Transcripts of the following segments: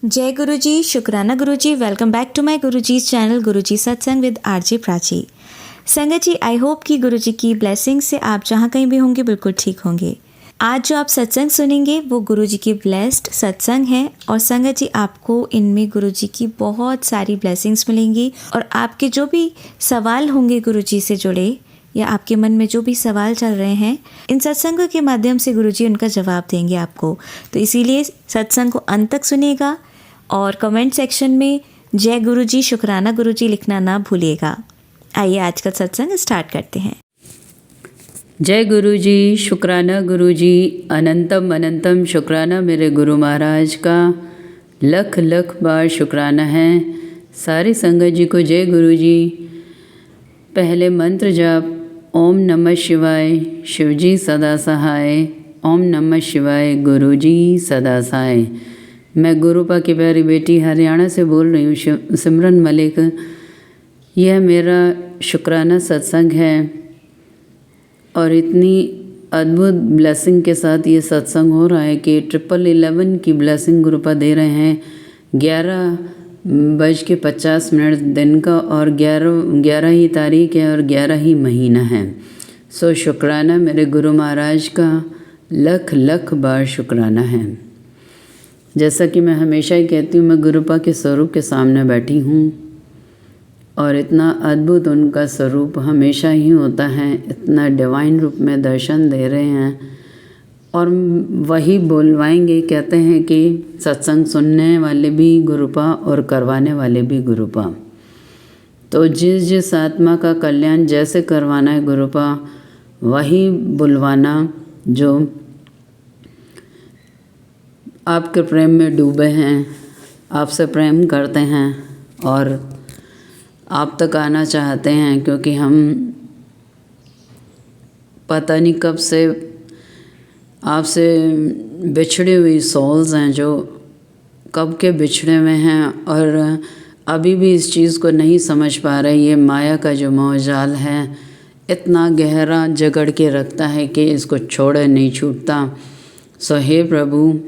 जय गुरुजी, शुक्राना गुरुजी। Welcome back to my Guruji's channel Guruji Satsang with RJ Prachi. संगत जी, आई होप कि गुरुजी की ब्लेसिंग से आप जहाँ कहीं भी होंगे बिल्कुल ठीक होंगे। आज जो आप सत्संग सुनेंगे वो गुरुजी की ब्लेस्ड सत्संग है और संगत जी आपको इनमें गुरुजी की बहुत सारी ब्लेसिंग्स मिलेंगी और आपके जो भी सवाल होंगे गुरुजी से जुड़े या आपके मन में जो भी सवाल चल रहे हैं, इन सत्संगों के माध्यम से गुरुजी उनका जवाब देंगे आपको। तो इसीलिए सत्संग को अंत तक सुनिएगा और कमेंट सेक्शन में जय गुरुजी, शुक्राना गुरुजी लिखना ना भूलिएगा। आइए आज का सत्संग स्टार्ट करते हैं। जय गुरुजी, शुक्राना गुरुजी, अनंतम अनंतम शुक्राना मेरे गुरु महाराज का लख लख बार शुक्राना है। सारी संगत जी को जय गुरुजी। पहले मंत्र जाप ओम नमः शिवाय, शिवजी सदा सहाय। ओम नमः शिवाय, गुरुजी सदा सहाय। मैं गुरुपा की प्यारी बेटी हरियाणा से बोल रही हूँ, सिमरन मलिक। यह मेरा शुक्राना सत्संग है और इतनी अद्भुत ब्लेसिंग के साथ ये सत्संग हो रहा है कि 11 की ब्लेसिंग गुरुपा दे रहे हैं। 11:50 दिन का और 11 ही तारीख है और 11 ही महीना है। सो शुक्राना मेरे गुरु महाराज का लख लख बार शुक्राना है। जैसा कि मैं हमेशा ही कहती हूँ, मैं गुरुपा के स्वरूप के सामने बैठी हूँ और इतना अद्भुत उनका स्वरूप हमेशा ही होता है। इतना डिवाइन रूप में दर्शन दे रहे हैं और वही बोलवाएंगे। कहते हैं कि सत्संग सुनने वाले भी गुरुपा और करवाने वाले भी गुरुपा। तो जिस जिस आत्मा का कल्याण जैसे करवाना है गुरुपा, वही बुलवाना जो आपके प्रेम में डूबे हैं, आपसे प्रेम करते हैं और आप तक आना चाहते हैं, क्योंकि हम पता नहीं कब से आपसे बिछड़ी हुई सोल्स हैं जो कब के बिछड़े हुए हैं और अभी भी इस चीज़ को नहीं समझ पा रहे। ये माया का जो मोहजाल है इतना गहरा जकड़ के रखता है कि इसको छोड़े नहीं छूटता। सो हे प्रभु,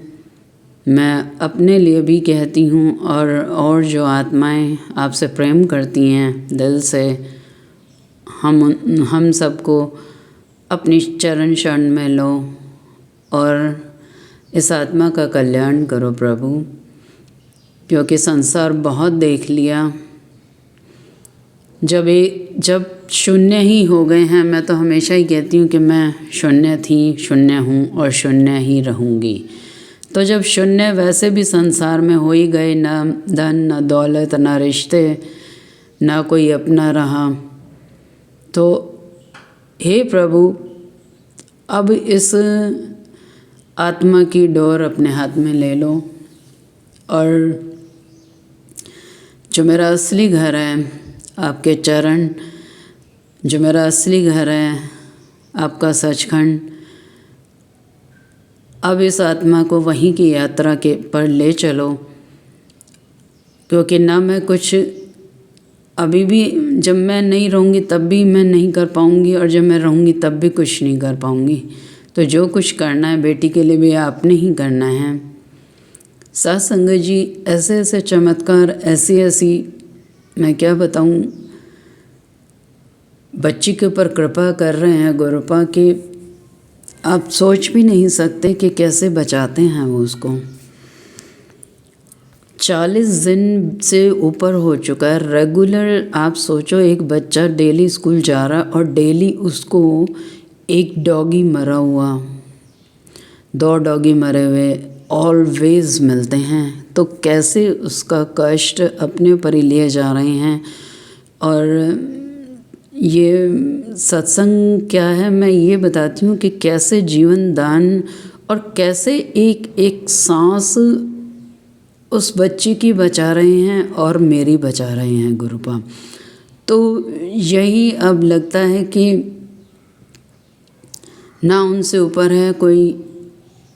मैं अपने लिए भी कहती हूँ और जो आत्माएं आपसे प्रेम करती हैं दिल से, हम सबको अपनी चरण शरण में लो और इस आत्मा का कल्याण करो प्रभु, क्योंकि संसार बहुत देख लिया। जब शून्य ही हो गए हैं, मैं तो हमेशा ही कहती हूँ कि मैं शून्य थी, शून्य हूँ और शून्य ही रहूँगी। तो जब शून्य वैसे भी संसार में हो ही गए, ना धन ना दौलत ना रिश्ते ना कोई अपना रहा, तो हे प्रभु अब इस आत्मा की डोर अपने हाथ में ले लो और जो मेरा असली घर है आपके चरण, जो मेरा असली घर है आपका सचखंड, अब इस आत्मा को वहीं की यात्रा के पर ले चलो। क्योंकि ना मैं कुछ अभी भी, जब मैं नहीं रहूँगी तब भी मैं नहीं कर पाऊँगी और जब मैं रहूँगी तब भी कुछ नहीं कर पाऊँगी। तो जो कुछ करना है बेटी के लिए भी आपने ही करना है। साथ संगत जी, ऐसे ऐसे चमत्कार, ऐसी ऐसी मैं क्या बताऊँ, बच्ची के ऊपर कृपा कर रहे हैं गुरुपा की, आप सोच भी नहीं सकते कि कैसे बचाते हैं वो उसको। 40 दिन से ऊपर हो चुका है रेगुलर। आप सोचो, एक बच्चा डेली स्कूल जा रहा और डेली उसको एक डॉगी मरा हुआ, 2 डॉगी मरे हुए ऑलवेज मिलते हैं। तो कैसे उसका कष्ट अपने ऊपर ही लिए जा रहे हैं। और ये सत्संग क्या है, मैं ये बताती हूँ कि कैसे जीवन दान और कैसे एक एक सांस उस बच्ची की बचा रहे हैं और मेरी बचा रहे हैं गुरुपा। तो यही अब लगता है कि ना उनसे ऊपर है कोई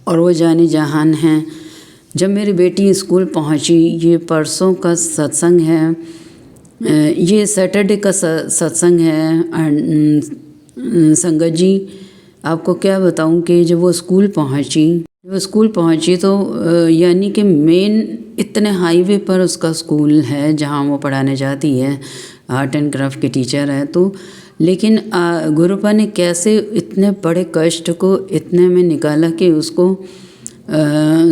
और वो जाने जहान हैं। जब मेरी बेटी स्कूल पहुँची, ये परसों का सत्संग है, ये सैटरडे का सत्संग है। संगत जी आपको क्या बताऊं कि जब वो स्कूल पहुंची वो स्कूल पहुंची तो यानी कि मेन इतने हाईवे पर उसका स्कूल है जहां वो पढ़ाने जाती है, आर्ट एंड क्राफ्ट की टीचर है। तो लेकिन गुरुपा ने कैसे इतने बड़े कष्ट को इतने में निकाला कि उसको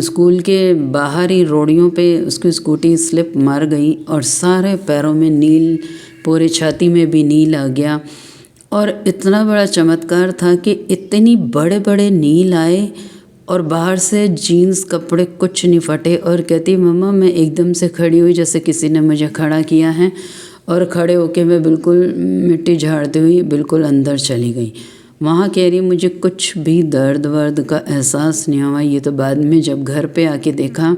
स्कूल के बाहरी रोडियों पे उसकी स्कूटी स्लिप मार गई और सारे पैरों में नील, पूरे छाती में भी नील आ गया। और इतना बड़ा चमत्कार था कि इतनी बड़े बड़े नील आए और बाहर से जीन्स कपड़े कुछ नहीं फटे। और कहती मम्मा मैं एकदम से खड़ी हुई जैसे किसी ने मुझे खड़ा किया है, और खड़े होके मैं बिल्कुल मिट्टी झाड़ती हुई बिल्कुल अंदर चली गई। वहाँ कह रही मुझे कुछ भी दर्द वर्द का एहसास नहीं हुआ। ये तो बाद में जब घर पे आके देखा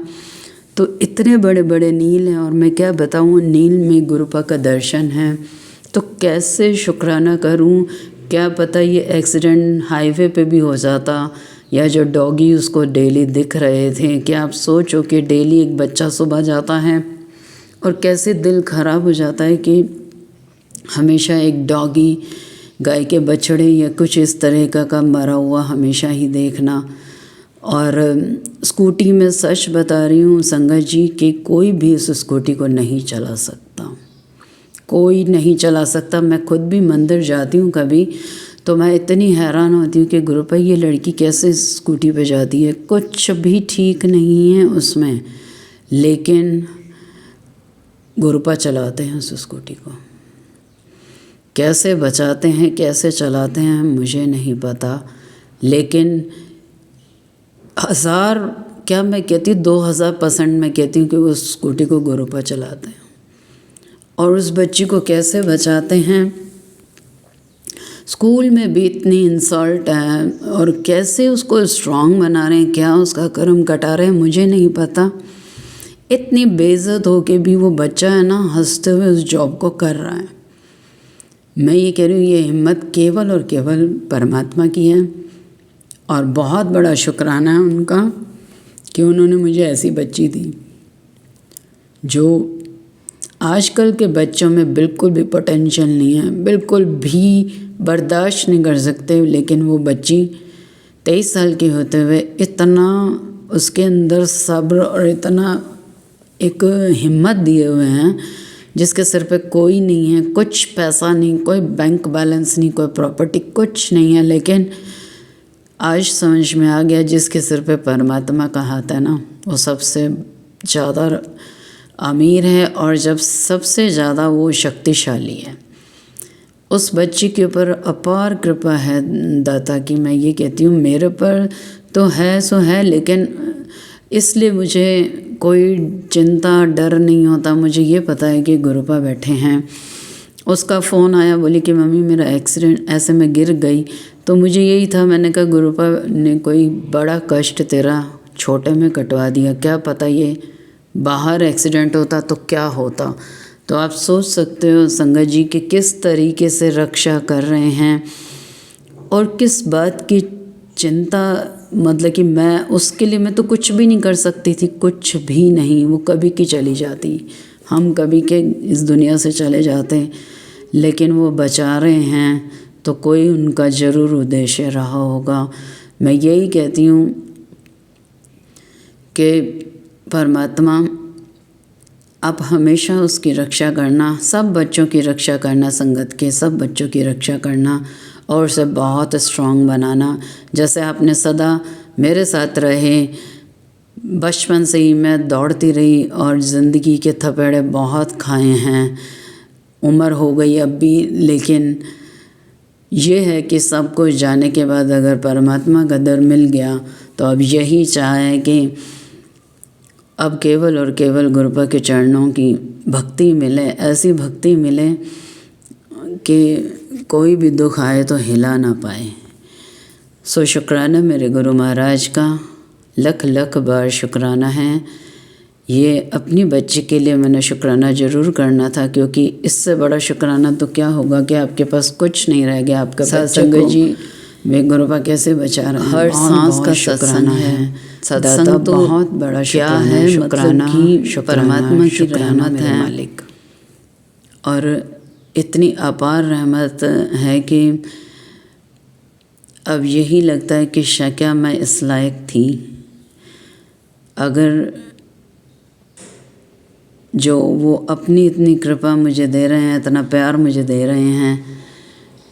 तो इतने बड़े बड़े नील हैं, और मैं क्या बताऊँ, नील में गुरुपा का दर्शन है। तो कैसे शुक्राना करूँ, क्या पता ये एक्सीडेंट हाईवे पे भी हो जाता, या जो डॉगी उसको डेली दिख रहे थे। क्या आप सोचो कि डेली एक बच्चा सुबह जाता है और कैसे दिल ख़राब हो जाता है कि हमेशा एक डॉगी, गाय के बछड़े या कुछ इस तरह का मरा हुआ हमेशा ही देखना। और स्कूटी में सच बता रही हूँ संगत जी कि कोई भी उस स्कूटी को नहीं चला सकता, कोई नहीं चला सकता। मैं खुद भी मंदिर जाती हूँ कभी तो मैं इतनी हैरान होती हूँ कि गुरुपा ये लड़की कैसे स्कूटी पे जाती है, कुछ भी ठीक नहीं है उसमें, लेकिन गुरुपा चलाते हैं उस स्कूटी को। कैसे बचाते हैं, कैसे चलाते हैं मुझे नहीं पता, लेकिन 1000 क्या मैं कहती हूँ 2000% मैं कहती हूँ कि उस स्कूटी को गुरुपा चलाते हैं। और उस बच्ची को कैसे बचाते हैं, स्कूल में भी इतनी इंसल्ट है, और कैसे उसको स्ट्रांग बना रहे हैं, क्या उसका कर्म कटा रहे हैं मुझे नहीं पता। इतनी बेइज्जत हो के भी वो बच्चा है ना हंसते हुए उस जॉब को कर रहा है। मैं ये कह रही हूँ ये हिम्मत केवल और केवल परमात्मा की है, और बहुत बड़ा शुक्राना है उनका कि उन्होंने मुझे ऐसी बच्ची दी जो आजकल के बच्चों में बिल्कुल भी पोटेंशियल नहीं है, बिल्कुल भी बर्दाश्त नहीं कर सकते, लेकिन वो बच्ची 23 साल की होते हुए इतना उसके अंदर सब्र और इतना एक हिम्मत दिए हुए हैं जिसके सिर पे कोई नहीं है, कुछ पैसा नहीं, कोई बैंक बैलेंस नहीं, कोई प्रॉपर्टी कुछ नहीं है, लेकिन आज समझ में आ गया जिसके सिर पे परमात्मा का हाथ है ना वो सबसे ज़्यादा अमीर है, और जब सबसे ज़्यादा वो शक्तिशाली है। उस बच्ची के ऊपर अपार कृपा है दाता की। मैं ये कहती हूँ मेरे पर तो है सो है, लेकिन इसलिए मुझे कोई चिंता डर नहीं होता। मुझे ये पता है कि गुरुपा बैठे हैं। उसका फ़ोन आया, बोली कि मम्मी मेरा एक्सीडेंट, ऐसे मैं गिर गई। तो मुझे यही था, मैंने कहा गुरुपा ने कोई बड़ा कष्ट तेरा छोटे में कटवा दिया, क्या पता ये बाहर एक्सीडेंट होता तो क्या होता। तो आप सोच सकते हो संगत जी कि किस तरीके से रक्षा कर रहे हैं और किस बात की चिंता, मतलब कि मैं उसके लिए मैं तो कुछ भी नहीं कर सकती थी, कुछ भी नहीं। वो कभी की चली जाती, हम कभी के इस दुनिया से चले जाते, लेकिन वो बचा रहे हैं तो कोई उनका ज़रूर उद्देश्य रहा होगा। मैं यही कहती हूँ कि परमात्मा आप हमेशा उसकी रक्षा करना, सब बच्चों की रक्षा करना, संगत के सब बच्चों की रक्षा करना और उसे बहुत स्ट्रांग बनाना। जैसे आपने सदा मेरे साथ रहे, बचपन से ही मैं दौड़ती रही और ज़िंदगी के थपेड़े बहुत खाए हैं। उम्र हो गई अब भी, लेकिन ये है कि सब कुछ जाने के बाद अगर परमात्मा का दर मिल गया तो अब यही चाह है कि अब केवल और केवल गुरुपा के चरणों की भक्ति मिले, ऐसी भक्ति मिले कि कोई भी दुख आए तो हिला ना पाए। सो शुक्राना मेरे गुरु महाराज का, लख लख बार शुक्राना है। ये अपनी बच्ची के लिए मैंने शुक्राना ज़रूर करना था, क्योंकि इससे बड़ा शुक्राना तो क्या होगा कि आपके पास कुछ नहीं रह गया। आपका सत्संग जी मैं गुरुपा कैसे बचा रहा है, हर सांस का शुक्राना है। सत्संग तो बहुत बड़ा क्या है, शुक्राना मतलब परमात्मा की रहमत है मालिक, और इतनी अपार रहमत है कि अब यही लगता है कि क्या मैं इस लायक थी अगर जो वो अपनी इतनी कृपा मुझे दे रहे हैं, इतना प्यार मुझे दे रहे हैं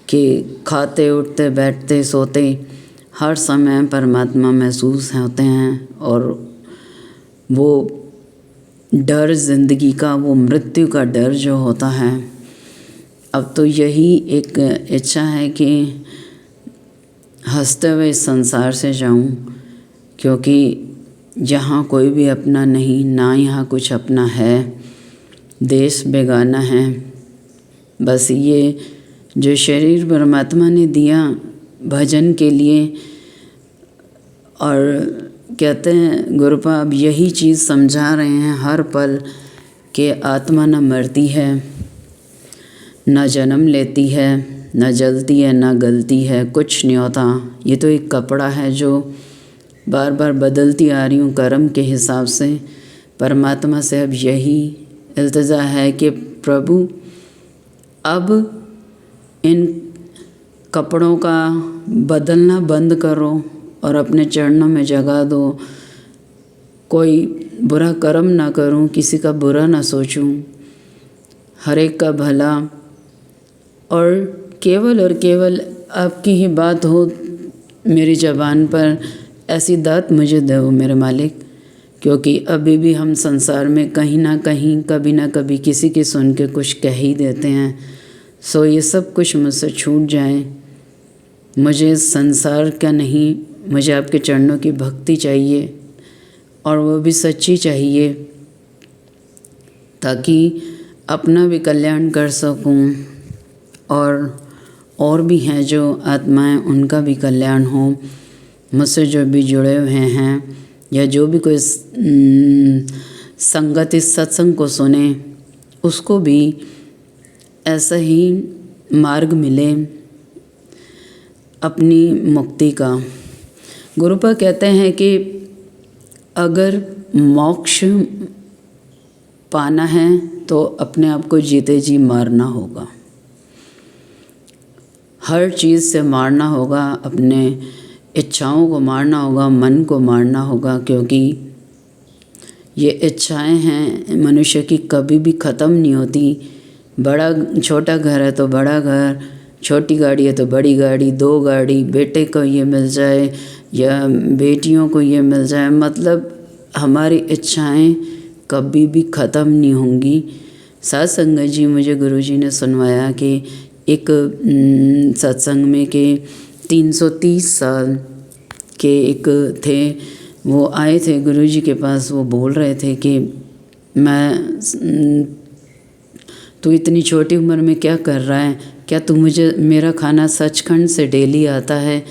कि खाते उठते बैठते सोते हर समय परमात्मा महसूस होते हैं। और वो डर ज़िंदगी का, वो मृत्यु का डर जो होता है, अब तो यही एक इच्छा है कि हंसते हुए इस संसार से जाऊं, क्योंकि यहाँ कोई भी अपना नहीं, ना यहाँ कुछ अपना है, देश बेगाना है। बस ये जो शरीर परमात्मा ने दिया भजन के लिए, और कहते हैं गुरुपा अब यही चीज़ समझा रहे हैं हर पल कि आत्मा न मरती है, न जन्म लेती है, न जलती है, न गलती है, कुछ नहीं होता। ये तो एक कपड़ा है जो बार बार बदलती आ रही हूँ कर्म के हिसाब से। परमात्मा से अब यही इल्तिजा है कि प्रभु अब इन कपड़ों का बदलना बंद करो और अपने चरणों में जगा दो। कोई बुरा कर्म ना करूं, किसी का बुरा ना सोचूं, हर एक का भला, और केवल आपकी ही बात हो मेरी ज़बान पर, ऐसी दात मुझे दो मेरे मालिक। क्योंकि अभी भी हम संसार में कहीं ना कहीं, कभी ना कभी किसी की सुन के कुछ कह ही देते हैं। सो ये सब कुछ मुझसे छूट जाए। मुझे संसार का नहीं, मुझे आपके चरणों की भक्ति चाहिए, और वो भी सच्ची चाहिए, ताकि अपना भी कल्याण कर सकूं, और भी हैं जो आत्माएं, उनका भी कल्याण हो। मुझसे जो भी जुड़े हुए हैं, या जो भी कोई संगत इस सत्संग को सुने, उसको भी ऐसा ही मार्ग मिले अपनी मुक्ति का। गुरुपा कहते हैं कि अगर मोक्ष पाना है तो अपने आप को जीते जी मारना होगा, हर चीज़ से मारना होगा, अपने इच्छाओं को मारना होगा, मन को मारना होगा। क्योंकि ये इच्छाएं हैं मनुष्य की, कभी भी ख़त्म नहीं होती। बड़ा छोटा घर है तो बड़ा घर, छोटी गाड़ी है तो बड़ी गाड़ी, 2 गाड़ी, बेटे को ये मिल जाए या बेटियों को ये मिल जाए, मतलब हमारी इच्छाएं कभी भी ख़त्म नहीं होंगी। साथ संगत जी, मुझे गुरुजी ने सुनवाया कि एक सत्संग में कि 330 साल के एक थे, वो आए थे गुरुजी के पास। वो बोल रहे थे कि तू इतनी छोटी उम्र में क्या कर रहा है, क्या तू मुझे, मेरा खाना सचखंड से डेली आता है,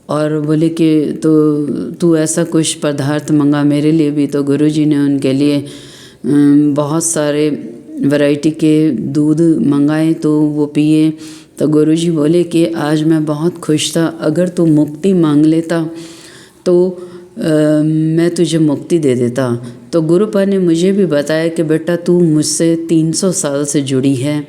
और बोले कि तू ऐसा कुछ पदार्थ मंगा मेरे लिए भी। तो गुरुजी ने उनके लिए बहुत सारे वैरायटी के दूध मंगाए, तो वो पिए। तो गुरुजी बोले कि आज मैं बहुत खुश था, अगर तू मुक्ति मांग लेता तो मैं तुझे मुक्ति दे देता। तो गुरुपा ने मुझे भी बताया कि बेटा तू मुझसे 300 साल से जुड़ी है,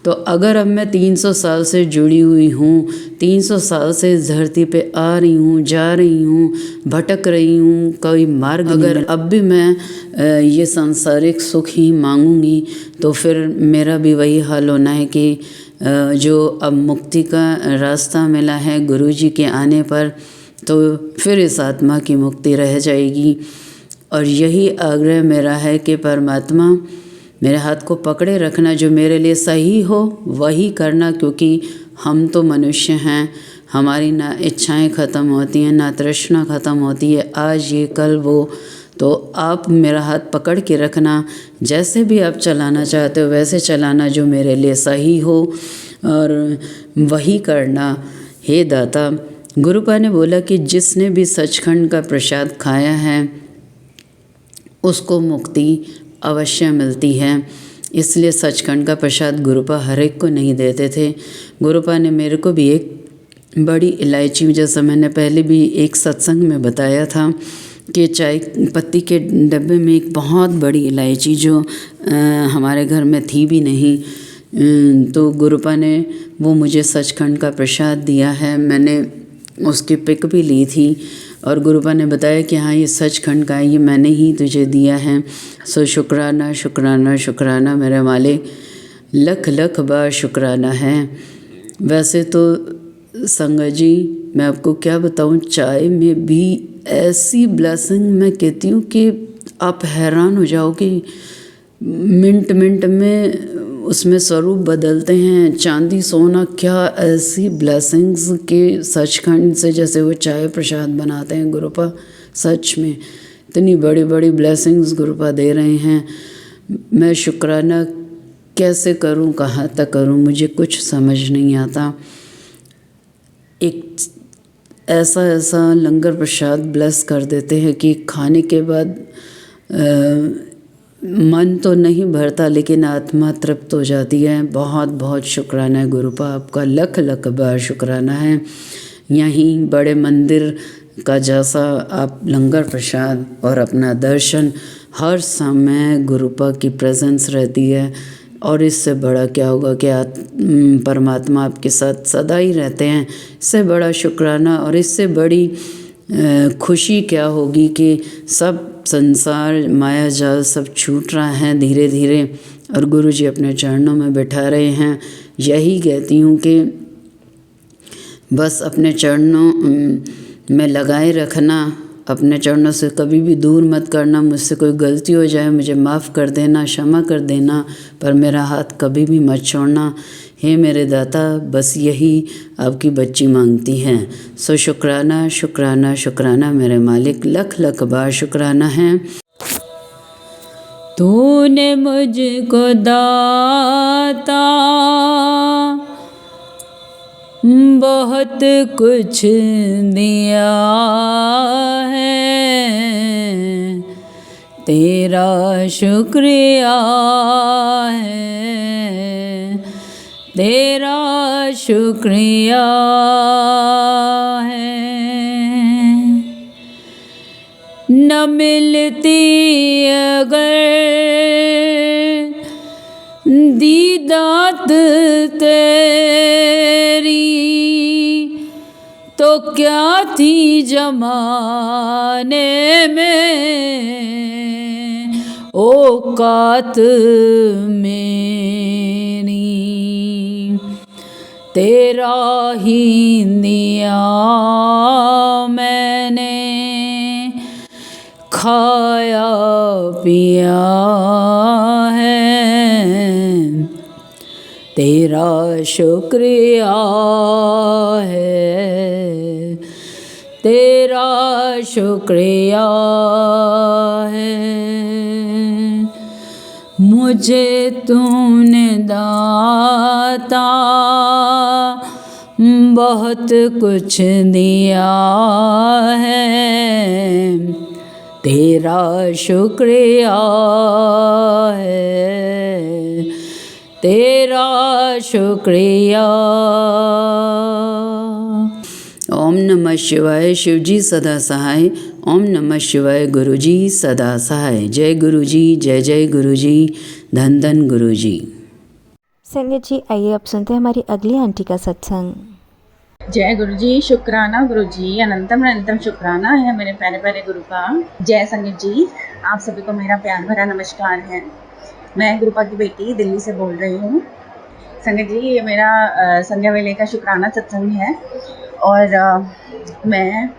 तो अगर अब मैं 300 साल से जुड़ी हुई हूँ, 300 साल से इस धरती पे आ रही हूँ, जा रही हूँ, भटक रही हूँ, कोई मार्ग, अगर अब भी मैं ये सांसारिक सुख ही मांगूंगी तो फिर मेरा भी वही हाल होना है कि जो अब मुक्ति का रास्ता मिला है गुरुजी के आने पर, तो फिर इस आत्मा की मुक्ति रह जाएगी। और यही आग्रह मेरा है कि परमात्मा मेरे हाथ को पकड़े रखना, जो मेरे लिए सही हो वही करना। क्योंकि हम तो मनुष्य हैं, हमारी ना इच्छाएं ख़त्म होती हैं, ना तृष्णा ख़त्म होती है, आज ये कल वो। तो आप मेरा हाथ पकड़ के रखना, जैसे भी आप चलाना चाहते हो वैसे चलाना, जो मेरे लिए सही हो, और वही करना। हे दाता, गुरुपा ने बोला कि जिसने भी सचखंड का प्रसाद खाया है उसको मुक्ति अवश्य मिलती है। इसलिए सचखंड का प्रसाद गुरुपा हर एक को नहीं देते थे। गुरुपा ने मेरे को भी एक बड़ी इलायची, जैसा मैंने पहले भी एक सत्संग में बताया था कि चाय पत्ती के डब्बे में एक बहुत बड़ी इलायची जो हमारे घर में थी भी नहीं, तो गुरुपा ने वो मुझे सचखंड का प्रसाद दिया है। मैंने उसकी पिक भी ली थी, और गुरुपा ने बताया कि हाँ ये सचखंड का है, ये मैंने ही तुझे दिया है। सो शुक्राना शुक्राना शुक्राना मेरे मालिक, लख लख बार शुक्राना है। वैसे तो संगत जी मैं आपको क्या बताऊँ, चाय में भी ऐसी ब्लेसिंग मैं कहती हूँ कि आप हैरान हो जाओगे। मिनट मिनट में उसमें स्वरूप बदलते हैं, चांदी सोना, क्या ऐसी ब्लेसिंग्स के सचखंड से जैसे वो चाय प्रसाद बनाते हैं गुरुपा, सच में इतनी बड़ी बड़ी ब्लेसिंग्स गुरुपा दे रहे हैं। मैं शुक्राना कैसे करूं, कहाँ तक करूं, मुझे कुछ समझ नहीं आता। एक ऐसा ऐसा लंगर प्रसाद ब्लेस कर देते हैं कि खाने के बाद मन तो नहीं भरता लेकिन आत्मा तृप्त हो जाती है। बहुत बहुत शुक्राना है गुरुपा, आपका लख लख बार शुक्राना है। यहीं बड़े मंदिर का जैसा आप लंगर प्रसाद और अपना दर्शन, हर समय गुरुपा की प्रेजेंस रहती है। और इससे बड़ा क्या होगा कि परमात्मा आपके साथ सदा ही रहते हैं। इससे बड़ा शुक्राना और इससे बड़ी खुशी क्या होगी कि सब संसार माया जाल सब छूट रहा है धीरे धीरे और गुरु जी अपने चरणों में बैठा रहे हैं। यही कहती हूँ कि बस अपने चरणों में लगाए रखना, अपने चरणों से कभी भी दूर मत करना। मुझसे कोई गलती हो जाए मुझे माफ़ कर देना, क्षमा कर देना, पर मेरा हाथ कभी भी मत छोड़ना। हे मेरे दाता, बस यही आपकी बच्ची मांगती है। सो शुक्राना शुक्राना शुक्राना मेरे मालिक, लख लख बार शुक्राना है। तूने मुझको दाता बहुत कुछ दिया है, तेरा शुक्रिया है, तेरा शुक्रिया है। न मिलती अगर दीदात तेरी तो क्या थी जमाने में औकात मेरी, तेरा ही दिया मैंने, खाया पिया है, तेरा शुक्रिया है, तेरा शुक्रिया है। मुझे तूने दाता बहुत कुछ दिया है, तेरा शुक्रिया है, तेरा शुक्रिया। ओम नमः शिवाय। शिवजी सदा सहाय। ओम नमः शिवाय। गुरुजी सदा सहाय। जय गुरुजी, जय जय गुरुजी, धन धन गुरुजी। संगत जी आइए अब सुनते हैं हमारी अगली आंटी का सत्संग। जय गुरु जी, शुक्राना गुरु जी, अनंतम अनंतम शुक्राना है मेरे प्यारे प्यारे गुरु का। जय संगत जी, आप सभी को मेरा प्यार भरा नमस्कार है। मैं गुरुपा की बेटी दिल्ली से बोल रही हूँ। संगत जी, ये मेरा संध्या वेले का शुक्राना सत्संग है और मैं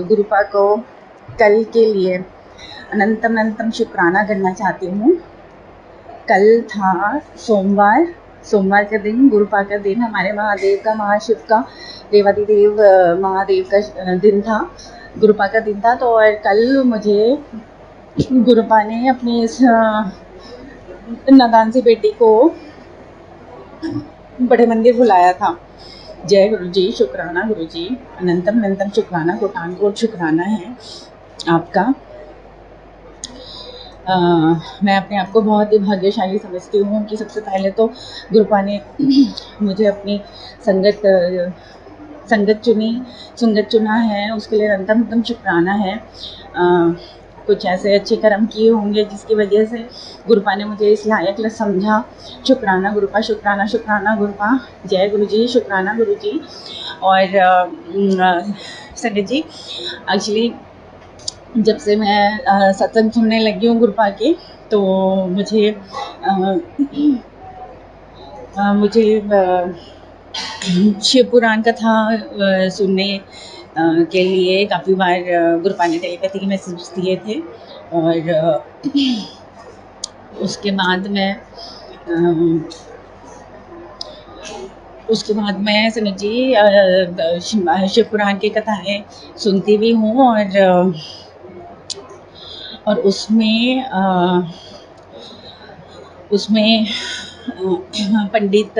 गुरुपा को कल के लिए अनंतम अनंतम शुक्राना करना चाहती हूँ। कल था सोमवार का दिन, गुरुपा का दिन, हमारे महादेव का, महाशिव का, देवादिदेव महादेव का दिन था, गुरुपा का दिन था। तो और कल मुझे गुरुपा ने अपनी इस नादान सी बेटी को बड़े मंदिर बुलाया था। जय गुरु जी, शुक्राना गुरु जी, अनंतम अनंतम शुक्राना, कोटान कोट शुक्राना है आपका। मैं अपने आप को बहुत ही भाग्यशाली समझती हूँ कि सबसे पहले तो गुरुपा ने मुझे अपनी संगत चुना है, उसके लिए अनंतम शुक्राना है। कुछ ऐसे अच्छे कर्म किए होंगे जिसकी वजह से गुरुपा ने मुझे इस लायक समझा। शुक्राना गुरुपा, शुक्राना शुक्राना गुरुपा। जय गुरु जी, शुक्राना गुरु जी। और संगत जी, एक्चुअली जब से मैं सत्संग सुनने लगी हूँ गुरुपा के, तो मुझे शिव पुराण कथा सुनने के लिए काफ़ी बार गुरुपा ने टेलीपैथी के मैसेज दिए थे। और उसके बाद मैं संगत जी शिव पुराण की कथाएं सुनती भी हूँ। और उसमें पंडित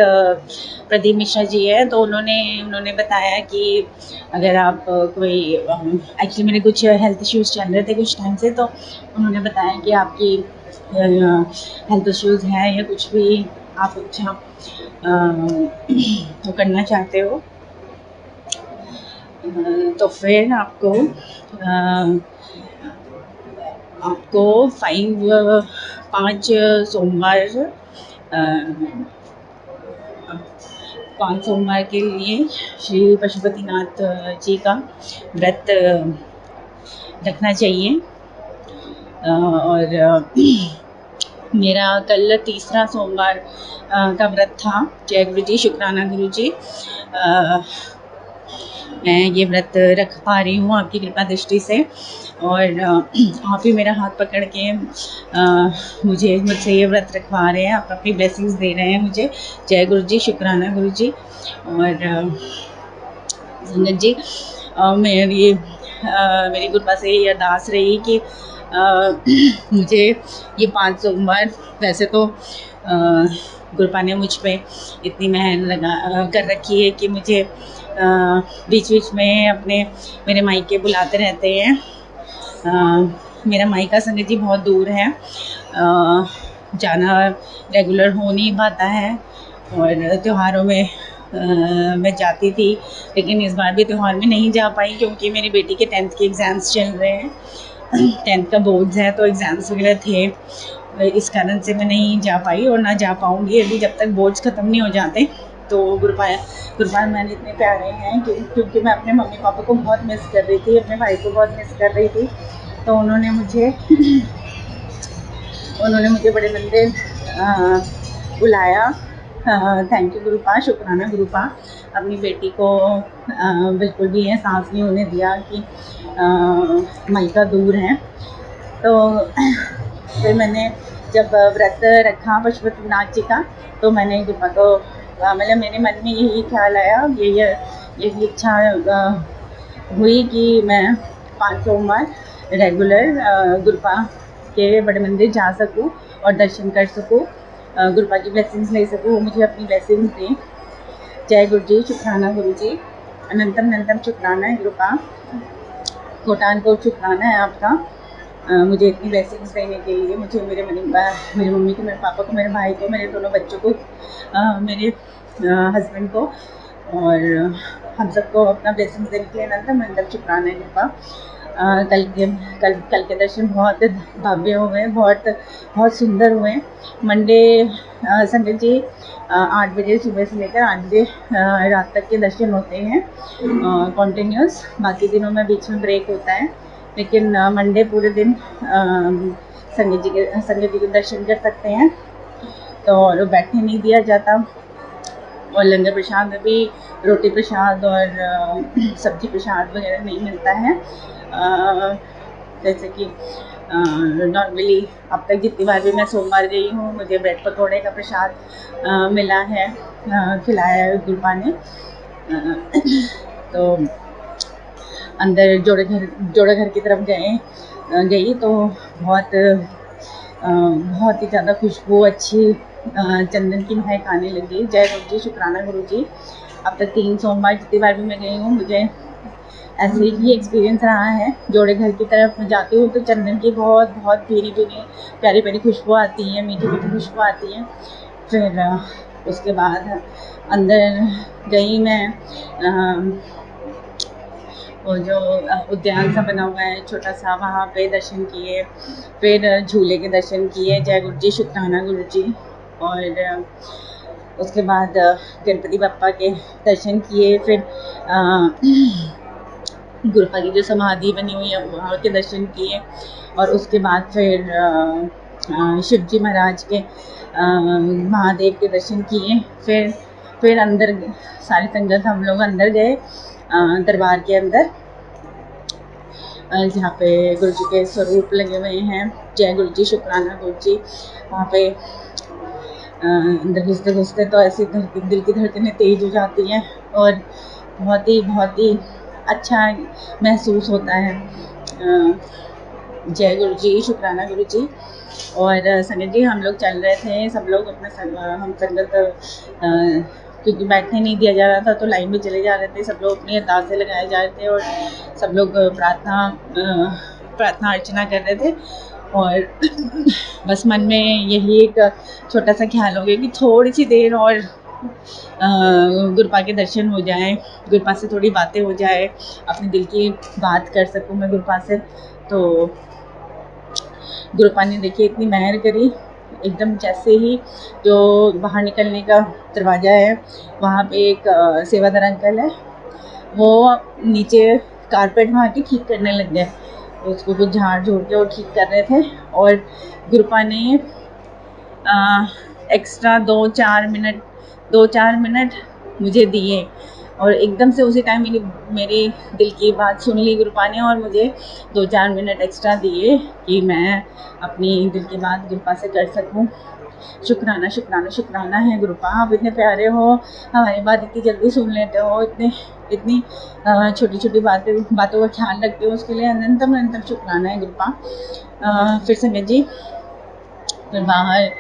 प्रदीप मिश्रा जी है, तो उन्होंने बताया कि अगर आप कोई एक्चुअली मेरे कुछ हेल्थ इश्यूज़ चल रहे थे कुछ टाइम से, तो उन्होंने बताया कि आपकी हेल्थ इश्यूज़ हैं या कुछ भी आप अच्छा वो करना चाहते हो, तो फिर आपको 5 सोमवार के लिए श्री पशुपतिनाथ जी का व्रत रखना चाहिए। और मेरा कल तीसरा सोमवार का व्रत था। जय गुरु जी, शुक्राना गुरु जी। मैं ये व्रत रख पा रही हूँ आपकी कृपा दृष्टि से, और आप ही मेरा हाथ पकड़ के मुझसे ये व्रत रखवा रहे हैं, आप अपनी ब्लेसिंग्स दे रहे हैं मुझे। जय गुरु जी, शुक्राना गुरु जी। और संगत जी, मेरी कृपा से ये अरदास रही कि मुझे ये 5 सोमवार, वैसे तो गुरुपा ने मुझ पे इतनी मेहनत कर रखी है कि मुझे बीच बीच में मेरे मायके बुलाते रहते हैं। मेरा मायका संगत जी बहुत दूर है, जाना रेगुलर हो नहीं पाता है। और त्योहारों में मैं जाती थी, लेकिन इस बार भी त्यौहार में नहीं जा पाई क्योंकि मेरी बेटी के 10th के एग्ज़ाम्स चल रहे हैं। 10th का बोर्ड्स है, तो एग्ज़ाम्स वगैरह थे, इस कारण से मैं नहीं जा पाई और ना जा पाऊँगी अभी जब तक बोर्ड्स ख़त्म नहीं हो जाते। तो गुरुपा मैंने इतने प्यारे हैं क्योंकि मैं अपने मम्मी पापा को बहुत मिस कर रही थी, अपने भाई को बहुत मिस कर रही थी, तो उन्होंने मुझे बड़े मंदिर बुलाया। थैंक यू गुरुपा, शुक्राना गुरुपा। अपनी बेटी को बिल्कुल भी एहसास नहीं होने दिया कि मायका दूर है। तो फिर मैंने जब व्रत रखा पशुपतिनाथ जी का, तो मैंने गुरुपा को मतलब मेरे मन में यही ख्याल आया, यही इच्छा हुई कि मैं 5 सोमवार रेगुलर गुरुपा के बड़े मंदिर जा सकूं और दर्शन कर सकूं, गुरुपा की ब्लेसिंग्स ले सकूं, वो मुझे अपनी ब्लेसिंग्स दें। जय गुरु जी, शुक्राना गुरु जी। अनंतम अनंतम शुक्राना है गुरुपा, कोटान को शुक्राना है आपका मुझे इतनी ब्लेसिंग्स देने के लिए, मुझे मेरी मम्मी को, मेरे पापा को, मेरे भाई को, मेरे दोनों बच्चों को, मेरे हस्बैंड को, और हम सबको अपना ब्लेसिंग्स देने के लिए अनंतम अनंतम शुक्राना है गुरुपा। कल के दर्शन बहुत भव्य हुए, बहुत सुंदर हुए। मंडे संगत जी 8 बजे सुबह से लेकर 8 बजे रात तक के दर्शन होते हैं कॉन्टिन्यूस। बाकी दिनों में बीच में ब्रेक होता है, लेकिन मंडे पूरे दिन संगत जी के दर्शन कर सकते हैं, तो और बैठने नहीं दिया जाता। और लंगर प्रसाद में भी रोटी प्रसाद और सब्जी प्रसाद वगैरह नहीं मिलता है, जैसे कि नॉर्मली अब तक जितनी बार भी मैं सोमवार गई हूँ मुझे ब्रेड पकौड़े का प्रसाद मिला है, खिलाया है गुरुपा ने। तो अंदर जोड़े घर की तरफ गई तो बहुत ही ज़्यादा खुशबू अच्छी चंदन की महक आने लगी। जय गुरु जी, शुक्राना गुरु जी। अब तक 3 सोमवार जितनी बार भी मैं गई हूँ मुझे ऐसे ही एक्सपीरियंस रहा है। जोड़े घर की तरफ जाती हूँ तो चंदन की बहुत भीनी प्यारी प्यारी खुशबू आती है, मीठी मीठी खुशबू आती है। फिर उसके बाद अंदर गई मैं, वो जो उद्यान सा बना हुआ है छोटा सा, वहाँ पे दर्शन किए। फिर झूले के दर्शन किए। जय गुरु जी, शुक्राना गुरु जी। और उसके बाद गणपति बप्पा के दर्शन किए। फिर गुरुपा की जो समाधि बनी हुई है वहाँ के दर्शन किए। और उसके बाद फिर शिव जी महाराज के महादेव के दर्शन किए। फिर अंदर सारी संगत हम लोग अंदर गए, दरबार के अंदर, जहाँ पे गुरु जी के स्वरूप लगे हुए हैं। जय गुरु जी, शुक्राना गुरु जी। वहाँ पे अंदर घुसते घुसते तो ऐसी दिल की धड़कनें तेज हो जाती हैं और बहुत ही अच्छा महसूस होता है। जय गुरु जी, शुक्राना गुरु जी। और संगत जी, हम लोग चल रहे थे, सब लोग अपना हम संगत क्योंकि बैठने नहीं दिया जा रहा था तो लाइन में चले जा रहे थे। सब लोग अपनी अरदासें लगाए जा रहे थे और सब लोग प्रार्थना अर्चना कर रहे थे। और बस मन में यही एक छोटा सा ख्याल हो गया कि थोड़ी सी देर और गुरुपा के दर्शन हो जाए, गुरुपा से थोड़ी बातें हो जाए, अपने दिल की बात कर सकूं मैं गुरुपा से। तो गुरुपा ने देखिए इतनी मेहर करी। एकदम जैसे ही जो बाहर निकलने का दरवाज़ा है वहाँ पे एक सेवादार अंकल है, वो नीचे कारपेट वहाँ की ठीक करने लग गए। उसको कुछ झाड़ झोड़ के वो ठीक कर रहे थे और गुरुपा ने एक्स्ट्रा 2-4 मिनट मुझे दिए और एकदम से उसी टाइम मेरी दिल की बात सुन ली गुरुपा ने और मुझे 2-4 मिनट एक्स्ट्रा दिए कि मैं अपनी दिल की बात गुरुपा से कर सकूं। शुक्राना शुक्राना शुक्राना है गुरुपा, आप इतने प्यारे हो, हमारी बात इतनी जल्दी सुन लेते हो, इतनी छोटी छोटी बातों का ख्याल रखते हो, उसके लिए अनंतम शुक्राना है गुरुपा। फिर संगत जी, फिर बाहर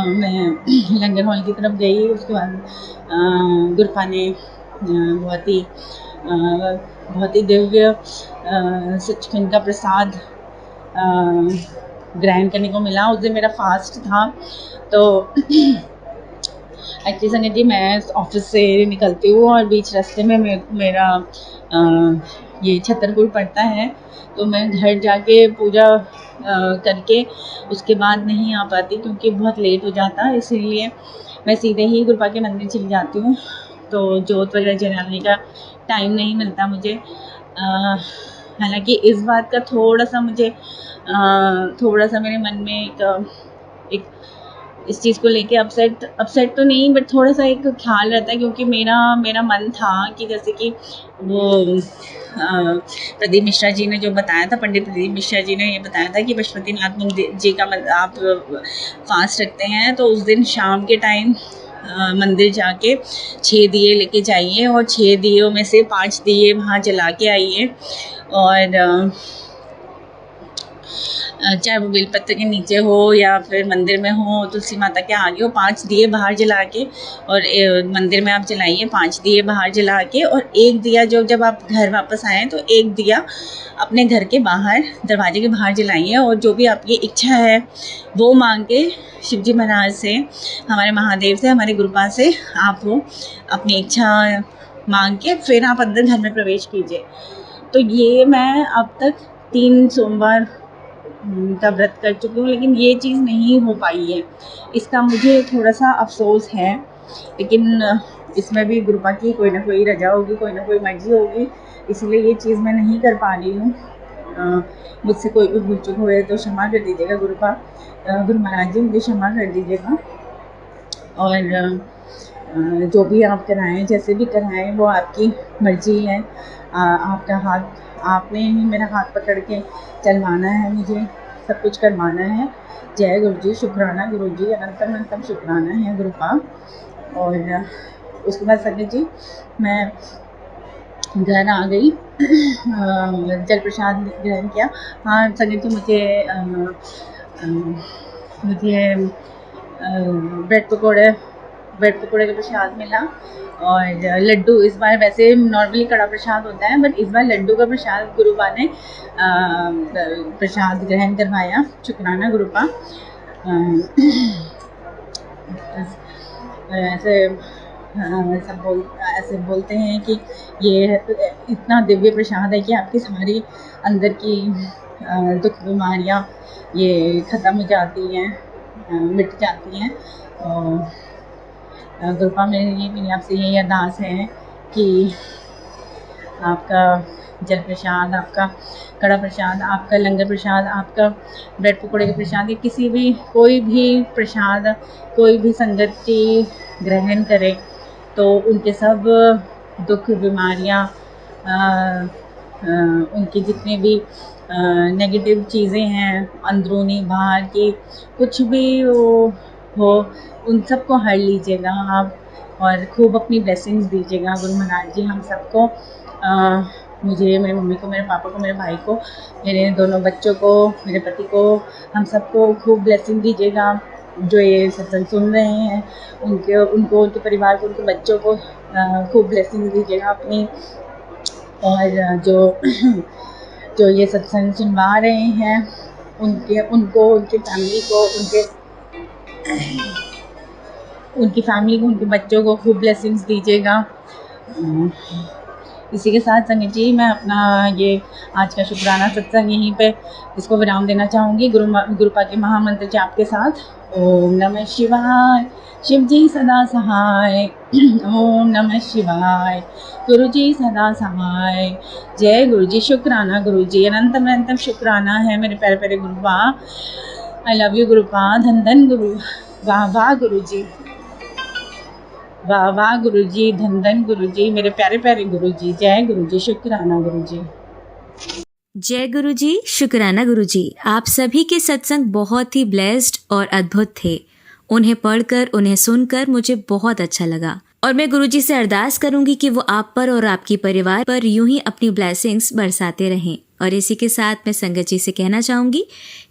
मैं लंगर हॉल की तरफ गई। उसके बाद गुरुपा ने बहुत ही दिव्य सचखंड का प्रसाद ग्रहण करने को मिला। उस दिन मेरा फास्ट था। तो एक्चुअली संगत जी, मैं ऑफिस से निकलती हूँ और बीच रास्ते में मेरा ये छतरपुर पड़ता है, तो मैं घर जाके पूजा करके उसके बाद नहीं आ पाती क्योंकि बहुत लेट हो जाता, इसीलिए मैं सीधे ही गुरुपा के मंदिर चली जाती हूँ। तो जोत वगैरह जलाने का टाइम नहीं मिलता मुझे। हालांकि इस बात का थोड़ा सा मेरे मन में एक इस चीज़ को लेके अपसेट तो नहीं, बट थोड़ा सा एक ख्याल रहता है क्योंकि मेरा मन था कि जैसे कि वो प्रदीप मिश्रा जी ने जो बताया था, पंडित प्रदीप मिश्रा जी ने ये बताया था कि पशुपतिनाथ मंदिर जी का आप फास्ट रखते हैं तो उस दिन शाम के टाइम मंदिर जाके 6 दिए लेके जाइए और 6 दियों में से 5 दिए वहाँ जला के आइए। और चाहे वो बेलपत्र के नीचे हो या फिर मंदिर में हो, तुलसी माता के आगे हो, 5 दिए बाहर जला के और मंदिर में आप जलाइए 5 दिए बाहर जला के। और एक दिया जब आप घर वापस आएँ तो एक दिया अपने घर के बाहर दरवाजे के बाहर जलाइए और जो भी आपकी इच्छा है वो मांग के शिव जी महाराज से, हमारे महादेव से, हमारे गुरुपा से आप वो अपनी इच्छा मांग के फिर आप अंदर घर में प्रवेश कीजिए। तो ये मैं अब तक 3 सोमवार का व्रत कर चुकी हूँ, लेकिन ये चीज़ नहीं हो पाई है। इसका मुझे थोड़ा सा अफसोस है, लेकिन इसमें भी गुरुपा की कोई ना कोई रजा होगी, कोई ना कोई मर्जी होगी, इसलिए ये चीज़ मैं नहीं कर पा रही हूँ। मुझसे कोई भी भूल चूक हुए तो क्षमा कर दीजिएगा गुरुपा, गुरु महाराज जी मुझे क्षमा कर दीजिएगा। और जो भी आप कराएं, जैसे भी कराएं, वो आपकी मर्जी है। आपका हाथ, आपने ही मेरा हाथ पकड़ के चलवाना है, मुझे सब कुछ करवाना है। जय गुरु जी, शुक्राना गुरु जी, अनंतम शुक्राना है गुरुपा। और उसके बाद संगत जी, मैं घर आ गई, जल प्रसाद ग्रहण किया। हाँ संगत जी, मुझे ब्रेड पकौड़े का प्रसाद मिला और लड्डू। इस बार वैसे नॉर्मली कड़ा प्रसाद होता है, बट इस बार लड्डू का प्रसाद गुरुपा ने प्रसाद ग्रहण करवाया। शुक्राना गुरुपा। ऐसे सब ऐसे बोलते हैं कि ये इतना दिव्य प्रसाद है कि आपकी सारी अंदर की दुख बीमारियाँ ये ख़त्म हो जाती हैं, मिट जाती हैं। और कृपा मेरी आपसे यही अरदास है कि आपका जल प्रसाद, आपका कड़ा प्रसाद, आपका लंगर प्रसाद, आपका ब्रेड पकौड़े का प्रसाद, या किसी भी कोई भी प्रसाद कोई भी संगत की ग्रहण करे तो उनके सब दुख बीमारियाँ, उनकी जितनी भी नेगेटिव चीज़ें हैं अंदरूनी बाहर की, कुछ भी वो हो, उन सबको हर लीजिएगा आप और खूब अपनी ब्लेसिंग्स दीजिएगा गुरु महाराज जी हम सबको, मुझे, मेरी मम्मी को, मेरे पापा को, मेरे भाई को, मेरे दोनों बच्चों को, मेरे पति को, हम सबको खूब ब्लेसिंग दीजिएगा। जो ये सत्संग सुन रहे हैं उनके परिवार को, उनके बच्चों को खूब ब्लेसिंग दीजिएगा अपनी। और जो ये सत्संग सुनवा रहे हैं उनको, उनकी फैमिली को, उनके बच्चों को खूब ब्लेसिंग्स दीजिएगा। इसी के साथ संगत जी मैं अपना ये आज का शुक्राना सत्संग यहीं पे इसको विराम देना चाहूँगी गुरुपा के महामंत्र जाप के साथ। ओम नमः शिवाय, शिव जी सदा सहाय। ओम नमः शिवाय, गुरु जी सदा सहाय। जय गुरु जी। शुक्राना गुरु जी, अनंतम अनंतम शुक्राना है मेरे प्यारे प्यारे गुरुपा। I love you गुरुपा। धन धन गुरु। वाह वाह गुरु जी, वाह वाह गुरु जी, धन धन गुरु जी, मेरे प्यारे प्यारे गुरु जी। जय गुरु जी। शुक्राना गुरु जी। जय गुरु जी, शुक्राना गुरु जी। आप सभी के सत्संग बहुत ही ब्लेस्ड और अद्भुत थे। उन्हें पढ़कर, उन्हें सुनकर मुझे बहुत अच्छा लगा और मैं गुरु जी से अरदास करूंगी कि वो आप पर और आपकी परिवार पर यूं ही अपनी ब्लेसिंग्स बरसाते रहें। और इसी के साथ मैं संगत जी से कहना चाहूंगी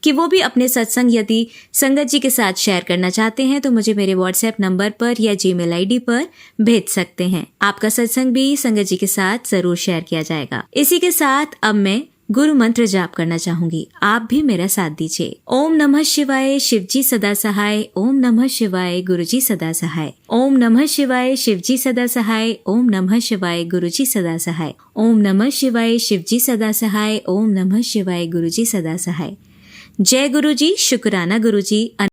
कि वो भी अपने सत्संग यदि संगत जी के साथ शेयर करना चाहते हैं तो मुझे मेरे व्हाट्सएप नंबर पर या जीमेल आईडी पर भेज सकते हैं। आपका सत्संग भी संगत जी के साथ जरूर शेयर किया जाएगा। इसी के साथ अब मैं गुरु मंत्र जाप करना चाहूंगी, आप भी मेरा साथ दीजिए। ओम नमः शिवाय, शिव जी सदा सहाय। ओम नमः शिवाय, गुरु जी सदा सहाय। ओम नमः शिवाय, शिव जी सदा सहाय। ओम नमः शिवाय, गुरु जी सदा सहाय। ओम नमः शिवाय, शिव जी सदा सहाय। ओम नमः शिवाय, गुरु जी सदा सहाय। जय गुरु जी। शुक्राना गुरु जी।